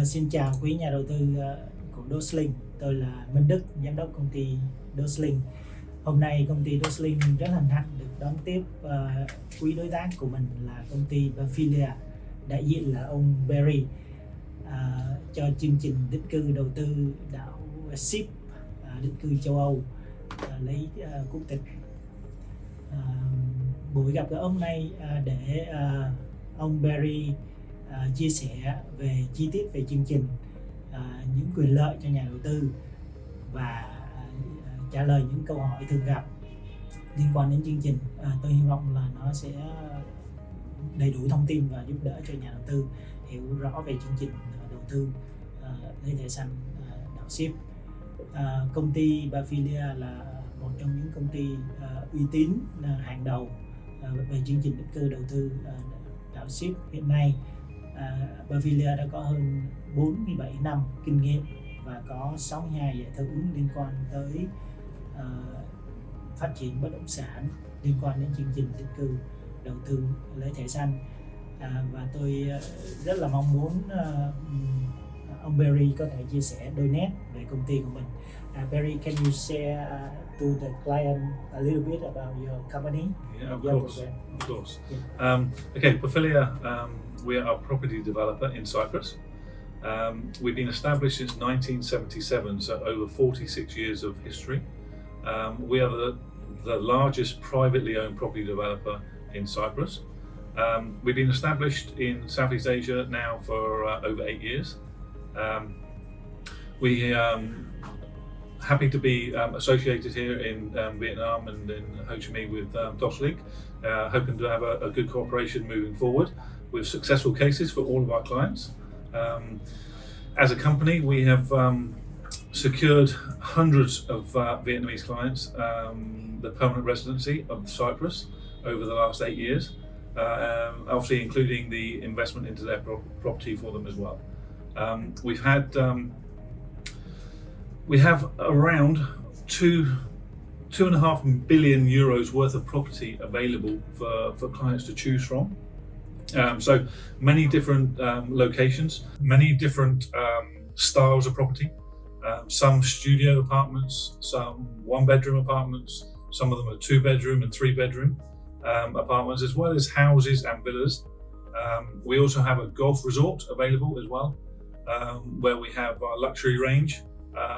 Xin chào quý nhà đầu tư của Doslink. Tôi là Minh Đức, giám đốc công ty Doslink. Hôm nay công ty Doslink rất hân hạnh được đón tiếp quý đối tác của mình là công ty Pafilia, đại diện là ông Barry, cho chương trình định cư đầu tư đảo Síp, định cư châu Âu, lấy quốc tịch. Buổi gặp gỡ hôm nay để ông Barry chia sẻ về chi tiết về chương trình, những quyền lợi cho nhà đầu tư và trả lời những câu hỏi thường gặp liên quan đến chương trình. Tôi hy vọng là nó sẽ đầy đủ thông tin và giúp đỡ cho nhà đầu tư hiểu rõ về chương trình đầu tư lấy thẻ xanh đảo Síp. Công ty Pafilia là một trong những công ty uy tín hàng đầu về chương trình định cư đầu tư đảo Síp hiện nay. Pafilia đã có hơn 47 năm kinh nghiệm và có 62 giải thưởng liên quan tới phát triển bất động sản liên quan đến chương trình định cư đầu tư lấy thẻ xanh. Và tôi rất là mong muốn ông Barry có thể chia sẻ đôi nét về công ty của mình. Barry, can you share to the client a little bit about your company? Yeah, of course. Of course. Yeah. Okay, Pafilia, we are a property developer in Cyprus. We've been established since 1977, so over 46 years of history. We are the largest privately owned property developer in Cyprus. We've been established in Southeast Asia now for over 8 years. We happy to be associated here in Vietnam and in Ho Chi Minh with Doslink, hoping to have a good cooperation moving forward with successful cases for all of our clients. As a company, we have secured hundreds of Vietnamese clients the permanent residency of Cyprus over the last 8 years, obviously including the investment into their property for them as well. We have around 2.5 billion euros worth of property available for clients to choose from. So many different locations, many different styles of property. Some studio apartments, some one-bedroom apartments, some of them are 2-bedroom and 3-bedroom apartments, as well as houses and villas. We also have a golf resort available as well, where we have our luxury range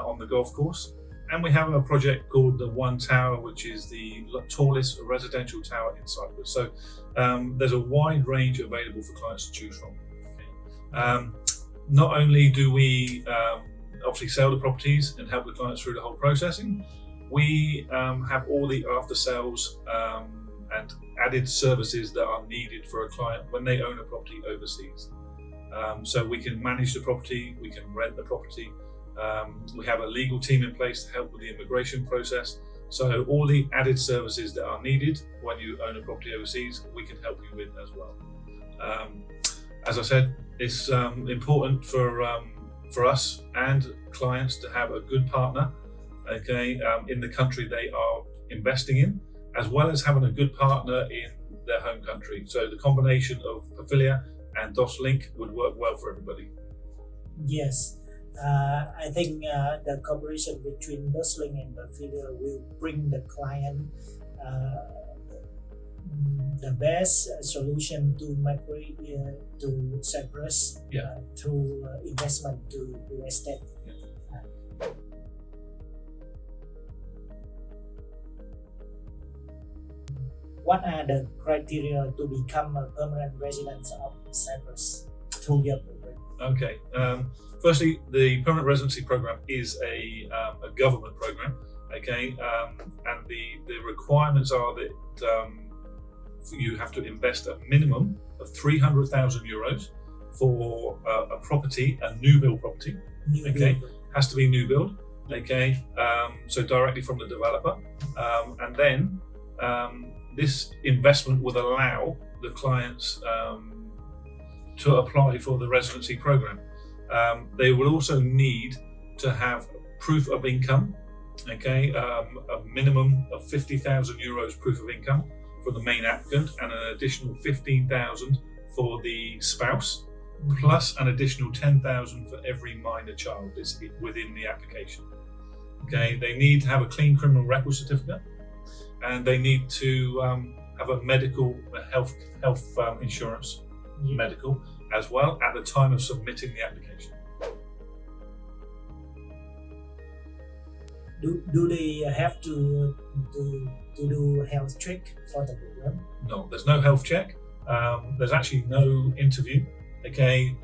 on the golf course. And we have a project called the One Tower, which is the tallest residential tower in Cyprus. So there's a wide range available for clients to choose from. Not only do we obviously sell the properties and help the clients through the whole processing, we have all the after sales and added services that are needed for a client when they own a property overseas. So we can manage the property, we can rent the property. We have a legal team in place to help with the immigration process. So all the added services that are needed when you own a property overseas, we can help you with as well. As I said, it's important for us and clients to have a good partner, in the country they are investing in, as well as having a good partner in their home country. So the combination of Pafilia and Doslink would work well for everybody. Yes. I think the cooperation between Doslink and Pafilia will bring the client the best solution to migrate to Cyprus through investment to real estate. What are the criteria to become a permanent resident of Cyprus through your program? Okay. Firstly, the permanent residency program is a government program. And the requirements are that you have to invest a minimum of 300,000 euros for a property, a new build property. Has to be new build. So directly from the developer, and then this investment would allow the clients to apply for the residency program. They will also need to have proof of income, a minimum of 50,000 euros proof of income for the main applicant and an additional 15,000 for the spouse. plus an additional 10,000 for every minor child is within the application. Okay, they need to have a clean criminal record certificate, and they need to have a medical health insurance medical as well at the time of submitting the application. Do they have to do health check for the program? No, there's no health check. There's actually no interview. Okay,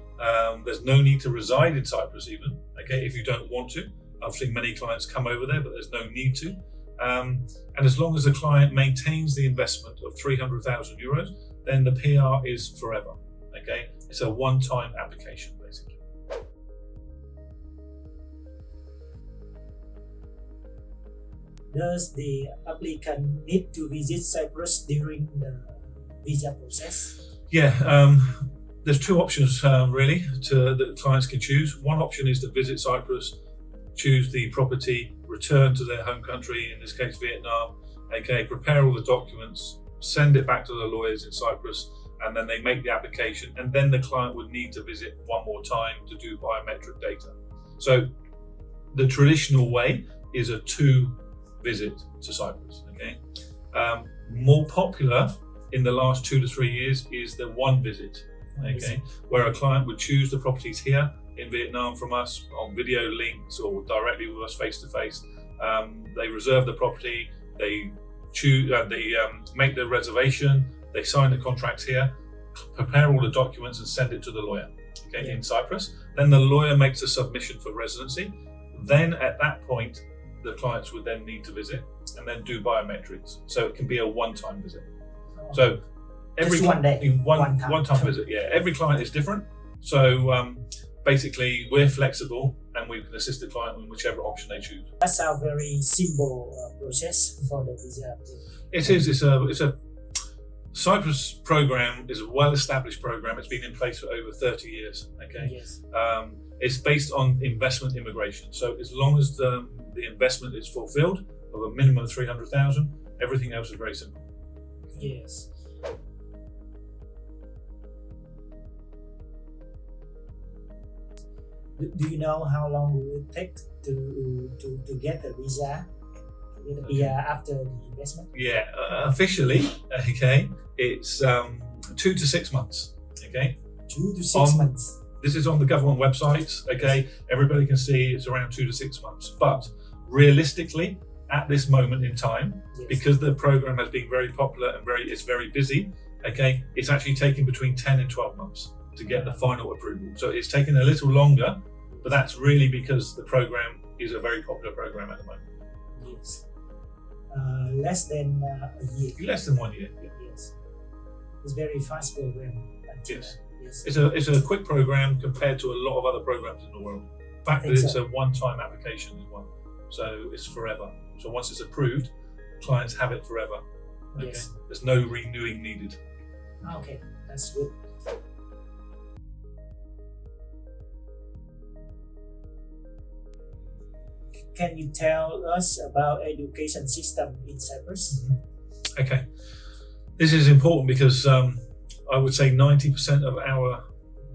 there's no need to reside in Cyprus even. Okay, if you don't want to. Obviously, many clients come over there, but there's no need to. And as long as the client maintains the investment of 300,000 euros, then the PR is forever. Okay, it's a one-time application basically. Does the applicant need to visit Cyprus during the visa process? Yeah, there's two options really that clients can choose. One option is to visit Cyprus, choose the property, return to their home country, in this case Vietnam, okay, prepare all the documents, send it back to the lawyers in Cyprus, and then they make the application, and then the client would need to visit one more time to do biometric data. So the traditional way is a 2 visit to Cyprus, okay? More popular in the last 2 to 3 years is the 1 visit, okay, where a client would choose the properties here in Vietnam from us on video links or directly with us face to face. They reserve the property, they choose, make the reservation, they sign the contracts here, prepare all the documents and send it to the lawyer, okay, in Cyprus. Then the lawyer makes a submission for residency. Then at that point, the clients would then need to visit and then do biometrics. So it can be a one-time visit. So every one day, one time visit. Yeah, every client is different. So basically, we're flexible and we can assist the client in whichever option they choose. That's a very simple process for the visa. It is. It's a Cyprus program is a well-established program. It's been in place for over 30 years. Okay. Yes. It's based on investment immigration. So as long as the investment is fulfilled of a minimum of 300,000, everything else is very simple. Yes. Do you know how long will it take to get the visa, to get the PR after the investment? Yeah, officially, okay, it's 2 to 6 months. Okay, 2 to 6 months. This is on the government website. Okay, everybody can see it's around 2 to 6 months. But realistically, at this moment in time, because the program has been very popular and it's very busy, okay, it's actually taking between 10 and 12 months to get the final approval. So it's taken a little longer, but that's really because the program is a very popular program at the moment. Yes. Less than a year. Less than 1 year. Yeah. Yes. It's very fast program. Yes. Yes. It's a quick program compared to a lot of other programs in the world. The fact that it's a one-time application as well. So it's forever. So once it's approved, clients have it forever. Okay. Yes. There's no renewing needed. Okay, that's good. Can you tell us about education system in Cyprus? Mm-hmm. Okay, this is important because I would say 90% of our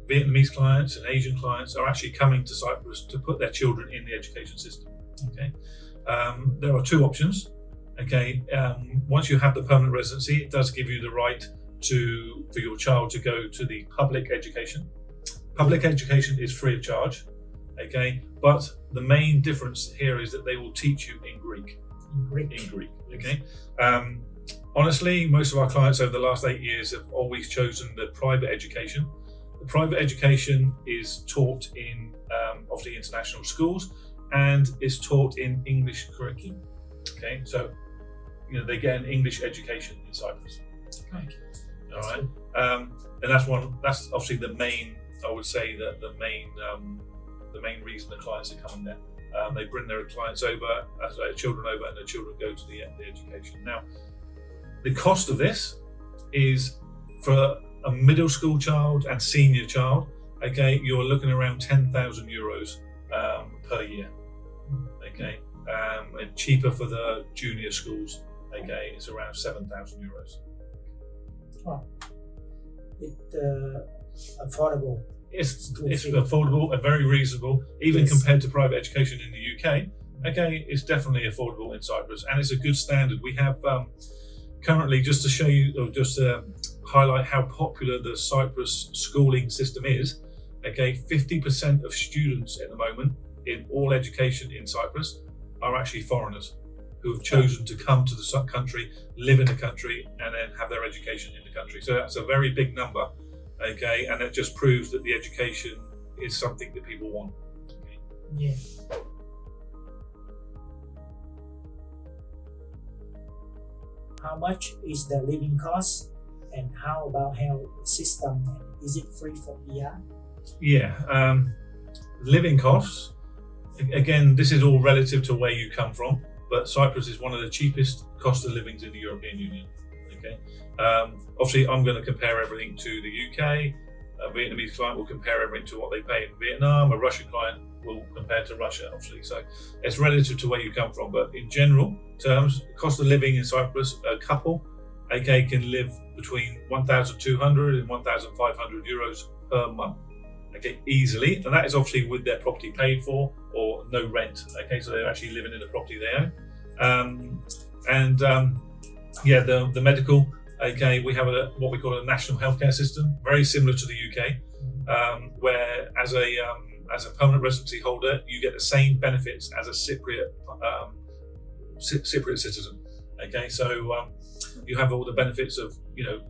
Vietnamese clients and Asian clients are actually coming to Cyprus to put their children in the education system. Okay, there are 2 options. Okay, once you have the permanent residency, it does give you the right for your child to go to the public education. Public education is free of charge. Okay, but the main difference here is that they will teach you in Greek. In Greek. Okay. Honestly, most of our clients over the last 8 years have always chosen the private education. The private education is taught in obviously international schools and is taught in English curriculum. Okay, so they get an English education in Cyprus. Okay. All right, and that's obviously the main. I would say that the main reason the clients are coming there. They bring their clients over, their children over, and their children go to the education. Now, the cost of this is for a middle school child and senior child. Okay, you're looking around 10,000 euros per year. Okay, and cheaper for the junior schools. Okay, it's around 7,000 euros. Wow, it's affordable. it's affordable and very reasonable, even compared to private education in the UK. Okay, it's definitely affordable in Cyprus, and it's a good standard. We have currently, just to show you, or just to highlight how popular the Cyprus schooling system is. Okay, 50% of students at the moment in all education in Cyprus are actually foreigners who have chosen to come to the country, live in the country, and then have their education in the country. So that's a very big number. Okay, and it just proves that the education is something that people want. Okay. Yeah. How much is the living cost, and how about health system? Is it free for PR? Yeah, living costs. Again, this is all relative to where you come from, but Cyprus is one of the cheapest cost of livings in the European Union. Okay, obviously, I'm going to compare everything to the UK. A Vietnamese client will compare everything to what they pay in Vietnam. A Russian client will compare to Russia, obviously. So it's relative to where you come from. But in general terms, the cost of living in Cyprus, a couple, okay, can live between 1,200 and 1,500 euros per month. Okay, easily. And that is obviously with their property paid for or no rent. Okay, so they're actually living in the property they own. The medical. Okay, we have what we call a national healthcare system, very similar to the UK, where as a permanent residency holder, you get the same benefits as a Cypriot citizen. Okay, so you have all the benefits of, you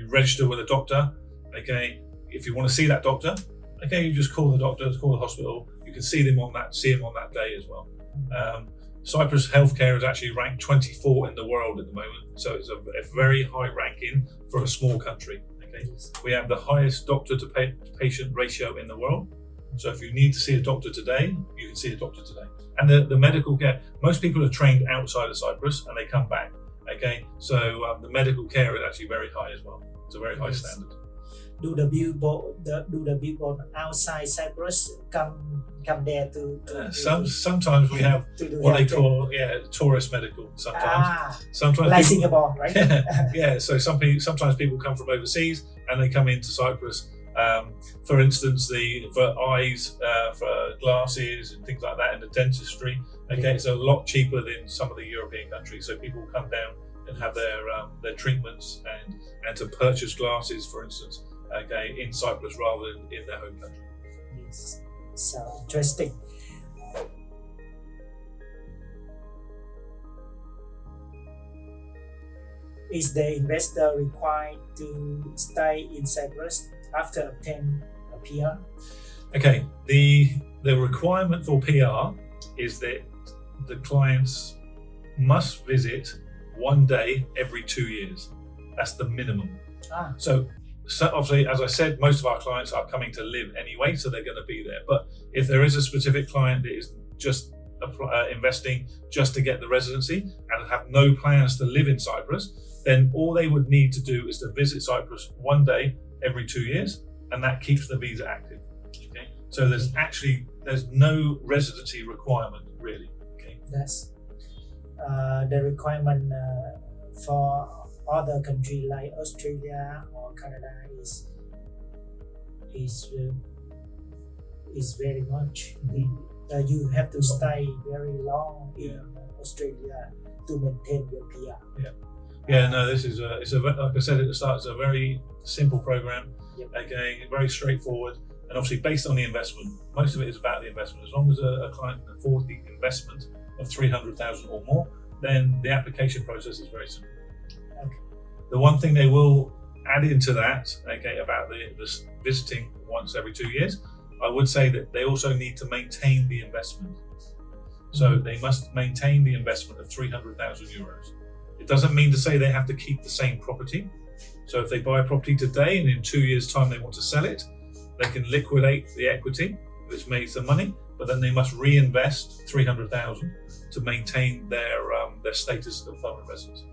register with a doctor. Okay, if you want to see that doctor, okay, you just call the doctor, call the hospital. You can see him on that day as well. Cyprus healthcare is actually ranked 24 in the world at the moment, so it's a very high ranking for a small country. Okay, we have the highest doctor to patient ratio in the world. So if you need to see a doctor today, you can see a doctor today. And the medical care, most people are trained outside of Cyprus and they come back. Okay, so the medical care is actually very high as well. It's a very high standard. Do the people outside Cyprus come there to sometimes we have what they call tourist medical. Sometimes like people, Singapore, right? Yeah. So sometimes people come from overseas and they come into Cyprus. For instance, for eyes, for glasses and things like that, and the dentistry. Okay, it's a lot cheaper than some of the European countries. So people come down and have their treatments and to purchase glasses, for instance. Okay, in Cyprus rather than in their home country. Yes, so interesting. Is the investor required to stay in Cyprus after obtaining a PR? Okay, the requirement for PR is that the clients must visit 1 day every 2 years. That's the minimum. So obviously, as I said, most of our clients are coming to live anyway, so they're going to be there. But if there is a specific client that is just investing just to get the residency and have no plans to live in Cyprus, then all they would need to do is to visit Cyprus 1 day every 2 years, and that keeps the visa active. Okay, so there's no residency requirement really. Okay, that's the requirement for other countries like Australia or Canada is very much. You have to stay very long in Australia to maintain your PR. This is like I said at the start, it's a very simple program. Okay, very straightforward, and obviously based on the investment. Most of it is about the investment. As long as a client can afford the investment of 300,000 or more, then the application process is very simple. Okay. The one thing they will add into that, okay, about the visiting once every 2 years, I would say that they also need to maintain the investment. So they must maintain the investment of 300,000 euros. It doesn't mean to say they have to keep the same property. So if they buy a property today and in 2 years' time they want to sell it, they can liquidate the equity, which makes the money, but then they must reinvest 300,000 to maintain their status of permanent residence.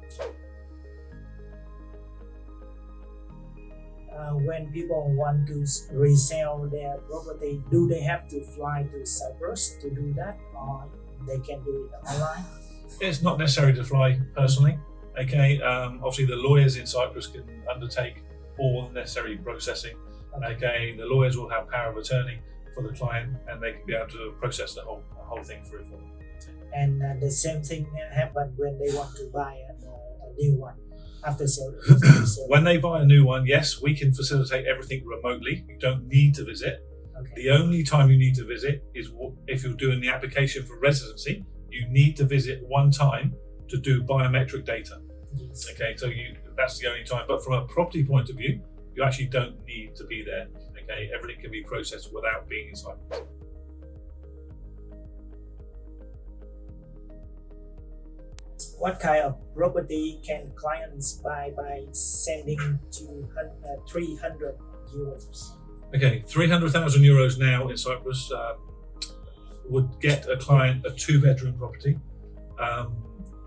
When people want to resell their property, do they have to fly to Cyprus to do that, or they can do it online? It's not necessary to fly personally. Okay, obviously the lawyers in Cyprus can undertake all the necessary processing. Okay, the lawyers will have power of attorney for the client, and they can be able to process the whole thing through for them. And the same thing happen when they want to buy a new one after sale. When they buy a new one, yes, we can facilitate everything remotely. You don't need to visit. Okay. The only time you need to visit is if you're doing the application for residency. You need to visit one time to do biometric data. Yes. Okay, so that's the only time. But from a property point of view, you actually don't need to be there. Okay, everything can be processed without being inside. What kind of property can clients buy by sending to 300 euros? Okay, 300,000 euros now in Cyprus would get a client a 2-bedroom property,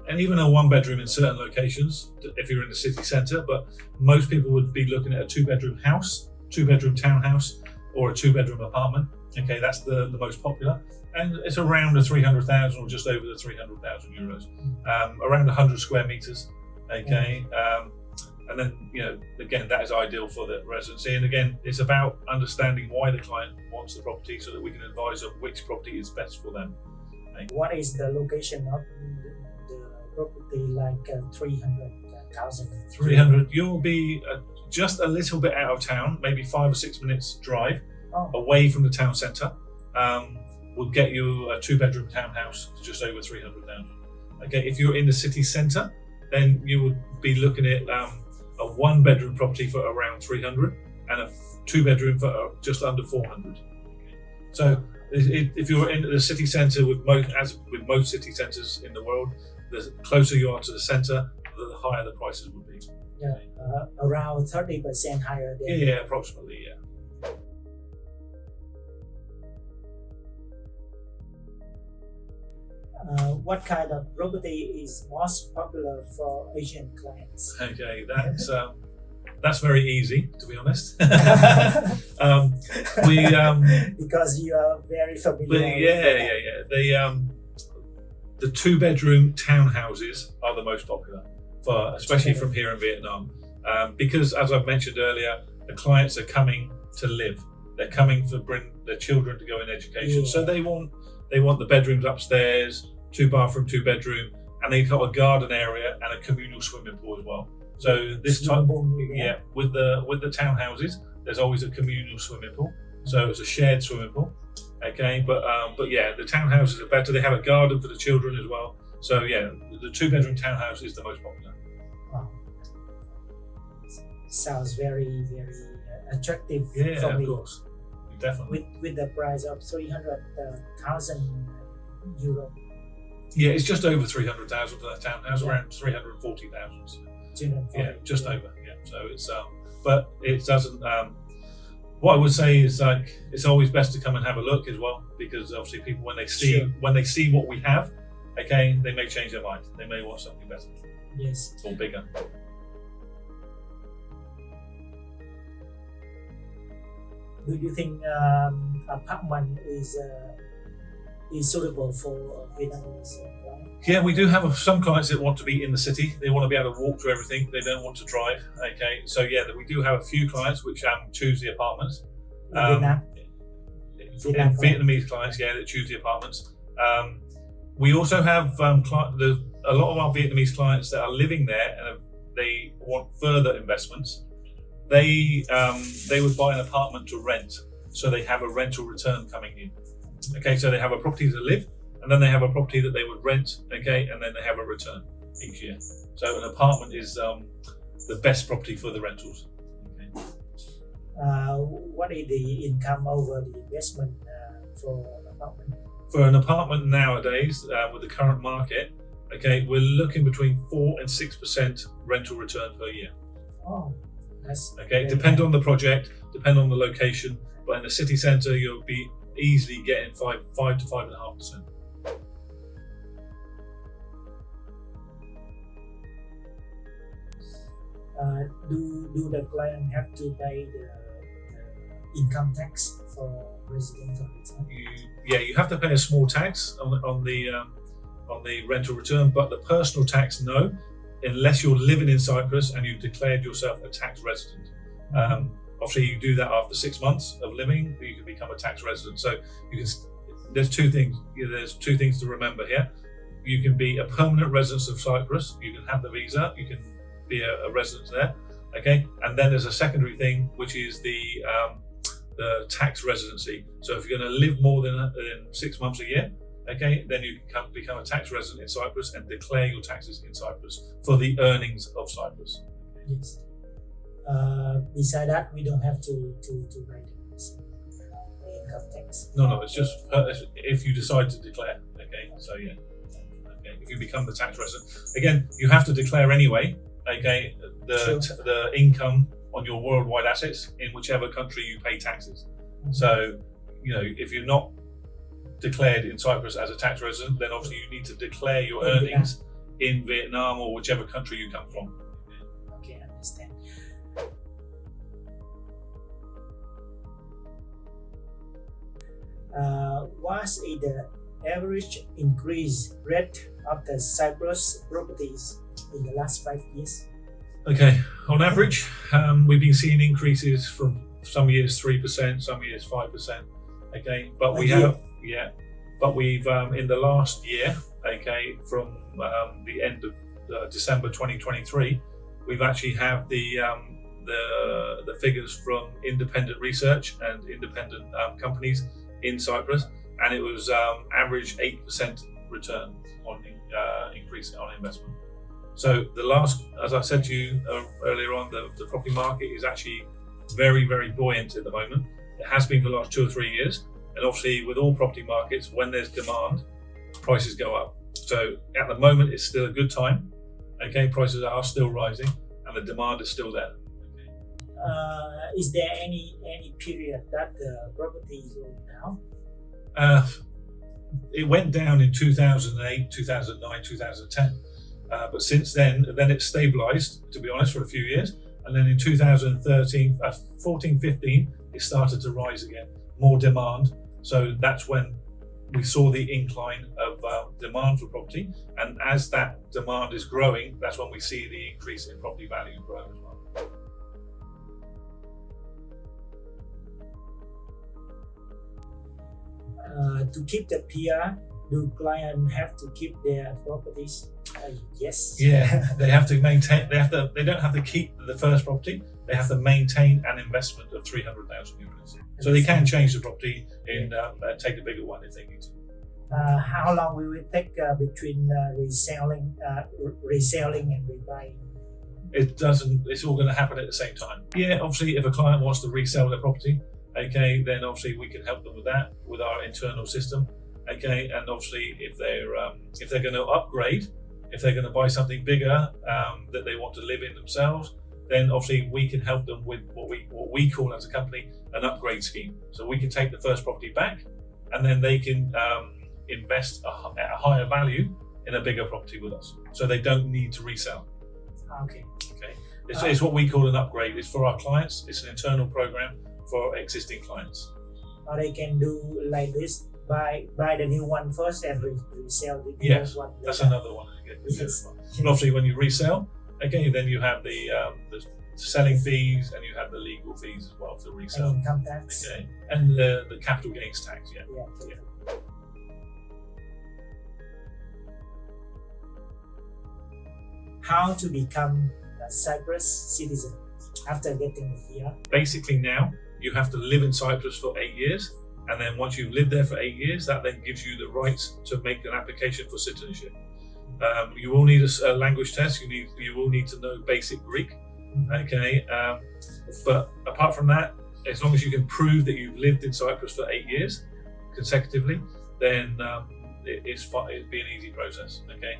and even a 1-bedroom in certain locations if you're in the city centre. But most people would be looking at a 2-bedroom house, 2-bedroom townhouse, or a 2-bedroom apartment. Okay, that's the most popular, and it's around the 300,000 or just over the 300,000 euros, around 100 square meters. Okay. And then, again, that is ideal for the residency. And again, it's about understanding why the client wants the property so that we can advise of which property is best for them. Okay. What is the location of the property, like 300,000? 300, you'll be just a little bit out of town, maybe 5 or 6 minutes drive away from the town centre. Will get you a 2-bedroom townhouse to just over 300,000. Okay, if you're in the city centre, then you would be looking at a 1-bedroom property for around 300 and a 2-bedroom for just under 400. So if you're in the city centre, with most city centres in the world, the closer you are to the centre, the higher the prices would be. Yeah, around 30% higher than. Yeah, approximately, yeah. What kind of property is most popular for Asian clients? Okay, that's very easy, to be honest. Because you are very familiar. The 2-bedroom townhouses are the most popular, especially from here in Vietnam, because as I've mentioned earlier, the clients are coming to live. They're coming to bring their children to go in education, so they want the bedrooms upstairs, 2-bathroom, 2-bedroom, and they've got a garden area and a communal swimming pool as well. So this type, with the townhouses, there's always a communal swimming pool. So it's a shared swimming pool. Okay, but the townhouses are better. They have a garden for the children as well. So the 2-bedroom townhouse is the most popular. Wow. Sounds very, very attractive for me. Of course, definitely. With the price of 300,000 euro. Yeah, it's just over 300,000 for that townhouse, around 340,000. Yeah, just over. Yeah, so it's but it doesn't. What I would say is it's always best to come and have a look as well, because obviously people when they see what we have, okay, they may change their mind. They may want something better. Yes. Or bigger. Do you think apartment is suitable for Vietnamese clients? Yeah, we do have some clients that want to be in the city. They want to be able to walk to everything. They don't want to drive. Okay, so we do have a few clients which choose the apartments. Vietnamese clients, that choose the apartments. We also have a lot of our Vietnamese clients that are living there and they want further investments. They would buy an apartment to rent, so they have a rental return coming in. Okay, so they have a property to live, and then they have a property that they would rent. Okay, and then they have a return each year. So an apartment is the best property for the rentals. Okay. What is the income over the investment for an apartment? For an apartment nowadays, with the current market, okay, we're looking between 4 and 6% rental return per year. Oh. Depend on the project, depend on the location, but in the city centre you'll be easily getting 5 to 5.5%. Do the client have to pay the income tax for residential return? You have to pay a small tax on the rental return, but the personal tax, no. Unless you're living in Cyprus and you've declared yourself a tax resident. Obviously, you do that after 6 months of living, you can become a tax resident. So you can. There's two things. There's two things to remember here. You can be a permanent resident of Cyprus. You can have the visa. You can be a resident there. Okay, and then there's a secondary thing, which is the tax residency. So if you're going to live more than 6 months a year, okay, then you can become a tax resident in Cyprus and declare your taxes in Cyprus for the earnings of Cyprus. Yes. Beside that, we don't have to write income tax. No, it's just if you decide to declare. Okay, so yeah. Okay, if you become the tax resident, again, you have to declare anyway. Okay, the income on your worldwide assets in whichever country you pay taxes. Mm-hmm. So, if you're not declared in Cyprus as a tax resident, then obviously you need to declare your earnings in Vietnam or whichever country you come from. Okay, I understand. What is the average increase rate of the Cyprus properties in the last 5 years? Okay, on average, we've been seeing increases from some years 3%, some years 5%. Okay, but we've in the last year, okay, from the end of December 2023, we've actually have the figures from independent research and independent companies in Cyprus, and it was average 8% return on increase on investment. So as I said to you earlier on, the property market is actually very, very buoyant at the moment. It has been for the last 2 or 3 years, and obviously with all property markets, when there's demand, prices go up. So at the moment, it's still a good time. Okay, prices are still rising, and the demand is still there. Is there any period that the property is going down? It went down in 2008, 2009, 2010. But since then it stabilized, to be honest, for a few years. And then in 2013, 14, 15, it started to rise again, more demand. So that's when we saw the incline of demand for property. And as that demand is growing, that's when we see the increase in property value grow as well. To keep the PR, do clients have to keep their properties? Yes. Yeah, they have to maintain. They don't have to keep the first property. They have to maintain an investment of 300,000 euros. So they can change the property and take a bigger one if they need to. How long will it take between reselling and rebuying? It doesn't. It's all going to happen at the same time. Yeah, obviously, if a client wants to resell their property, okay, then obviously we can help them with that with our internal system. Okay, and obviously if they're going to upgrade, if they're going to buy something bigger that they want to live in themselves, then obviously we can help them with what we call as a company an upgrade scheme. So we can take the first property back, and then they can invest at a higher value in a bigger property with us. So they don't need to resell. Okay. It's what we call an upgrade. It's for our clients. It's an internal program for existing clients. Or they can do like this: buy the new one first and resell the new one. That's another one. Yes. And obviously, when you resell, okay, then you have the selling fees and you have the legal fees as well to resell. And income tax. Okay, and the capital gains tax. Yeah. How to become a Cyprus citizen after getting here? Basically, now you have to live in Cyprus for 8 years, and then once you've lived there for 8 years, that then gives you the rights to make an application for citizenship. You will need a language test. You will need to know basic Greek. Okay, but apart from that, as long as you can prove that you've lived in Cyprus for 8 years consecutively, then it'd be an easy process. Okay.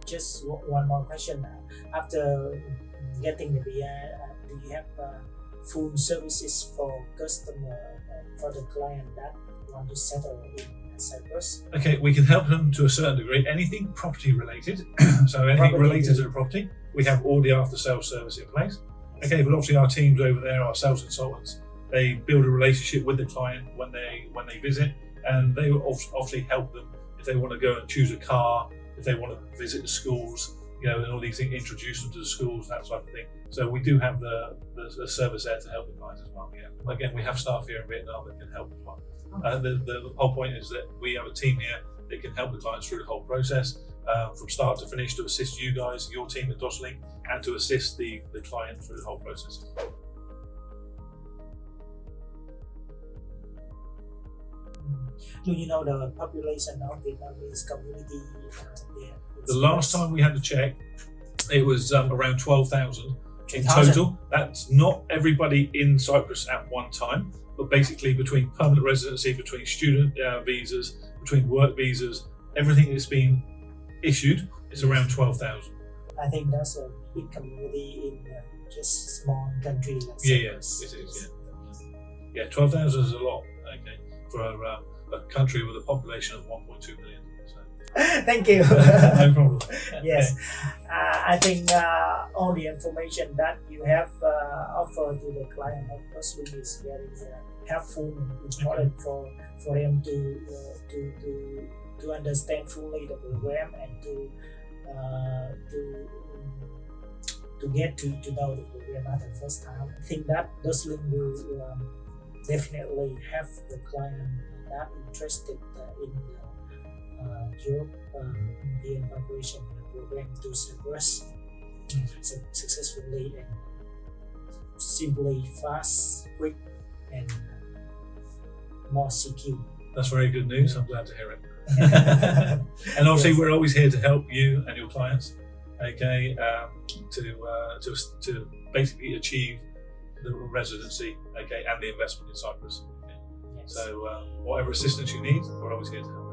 Just one more question. After getting the PR, do you have full services for customer, for the client that want to settle in Cyprus? Okay, we can help them to a certain degree. Anything property related, so anything related to the property, we have all the after sales service in place. Okay, but obviously our teams over there, our sales consultants, they build a relationship with the client when they visit, and they will obviously help them if they want to go and choose a car, if they want to visit the schools, and all these things, introduce them to the schools, that type of thing. So we do have the service there to help the clients as well. Yeah. Again, we have staff here in Vietnam that can help as well. The whole point is that we have a team here that can help the clients through the whole process, from start to finish, to assist you guys, your team at Doslink, and to assist the client through the whole process. Do you know the population of Vietnamese community there? The last time we had to check, it was around 12,000 in 12,000. total. That's not everybody in Cyprus at one time, but basically between permanent residency, between student visas, between work visas, everything that's been issued is around 12,000. I think that's a big community in just a small country like Yes, Cyprus. it is. Yeah, 12,000 is a lot. Okay, for a country with a population of 1.2 million. So. Thank you. No problem. Yes, I think all the information that you have offered to the client of Doslink is very helpful and important for them to understand fully the program and to get to know the program at the first time. I think that Doslink will definitely have the client that interested in Europe Indian migration program to Cyprus successfully and simply, fast, quick, and more secure. That's very good news. I'm glad to hear it. And obviously, Yes. we're always here to help you and your clients. Okay, to basically achieve the residency, okay, and the investment in Cyprus. Okay? Yes. So whatever assistance you need, we're always here to help.